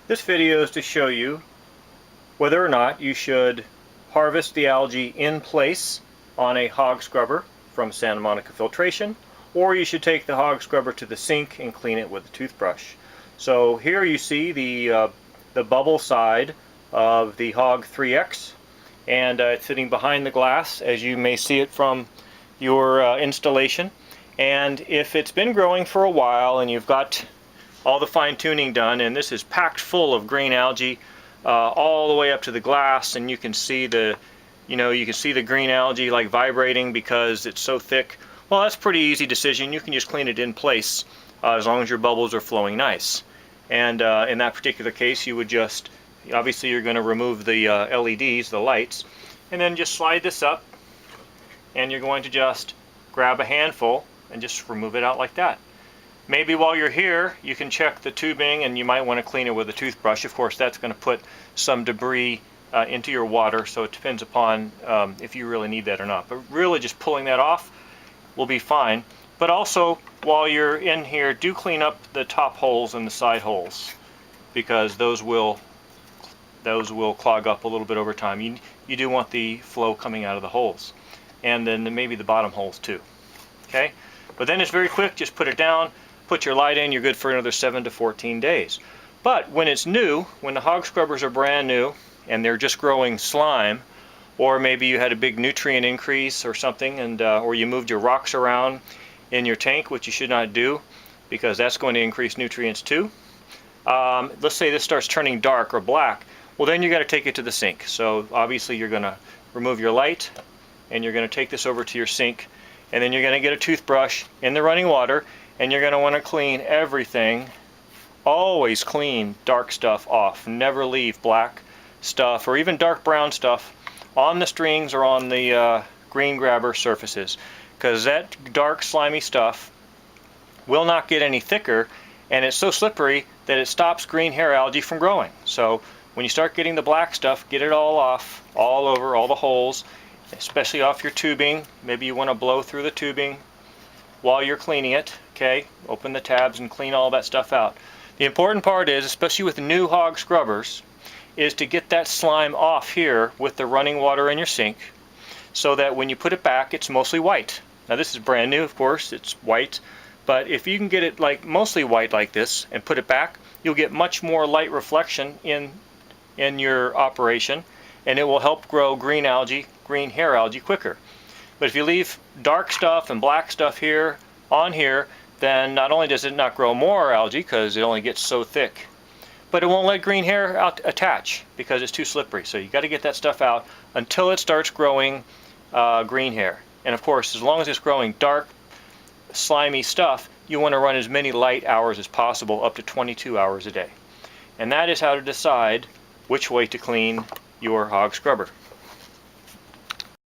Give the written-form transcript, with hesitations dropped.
This video is to show you whether or not you should harvest the algae in place on a HOG Scrubber from Santa Monica Filtration, or you should take the HOG Scrubber to the sink and clean it with a toothbrush. So here you see the bubble side of the HOG 3X, and it's sitting behind the glass as you may see it from your installation. And if it's been growing for a while and you've got all the fine tuning done, and this is packed full of green algae all the way up to the glass, and you can see the green algae like vibrating because it's so thick. Well, that's a pretty easy decision. You can just clean it in place as long as your bubbles are flowing nice. And in that particular case, you would just, obviously you're going to remove the LEDs, the lights, and then just slide this up, and you're going to just grab a handful and just remove it out like that. Maybe while you're here, you can check the tubing, and you might want to clean it with a toothbrush. Of course, that's going to put some debris into your water, so it depends upon if you really need that or not. But really, just pulling that off will be fine. But also, while you're in here, do clean up the top holes and the side holes, because those will clog up a little bit over time. You do want the flow coming out of the holes, and then maybe the bottom holes too. Okay, but then it's very quick. Just put it down. Put your light in, you're good for another 7 to 14 days. But when it's new, when the HOG Scrubbers are brand new and they're just growing slime, or maybe you had a big nutrient increase or something, and or you moved your rocks around in your tank, which you should not do because that's going to increase nutrients too. Let's say this starts turning dark or black, well then you got to take it to the sink. So obviously you're going to remove your light, and you're going to take this over to your sink, and then you're going to get a toothbrush in the running water, and you're going to want to clean everything. Always clean dark stuff off. Never leave black stuff or even dark brown stuff on the strings or on the green grabber surfaces, because that dark slimy stuff will not get any thicker, and it's so slippery that it stops green hair algae from growing. So when you start getting the black stuff, get it all off, all over, all the holes, especially off your tubing. Maybe you want to blow through the tubing while you're cleaning it. Okay, open the tabs and clean all that stuff out. The important part is, especially with new HOG Scrubbers, is to get that slime off here with the running water in your sink, so that when you put it back, it's mostly white. Now this is brand new, of course, it's white, but if you can get it like mostly white like this and put it back, you'll get much more light reflection in your operation, and it will help grow green algae, green hair algae quicker. But if you leave dark stuff and black stuff here on here, then not only does it not grow more algae because it only gets so thick, but it won't let green hair attach because it's too slippery. So you got to get that stuff out until it starts growing green hair. And of course, as long as it's growing dark, slimy stuff, you want to run as many light hours as possible, up to 22 hours a day. And that is how to decide which way to clean your HOG Scrubber.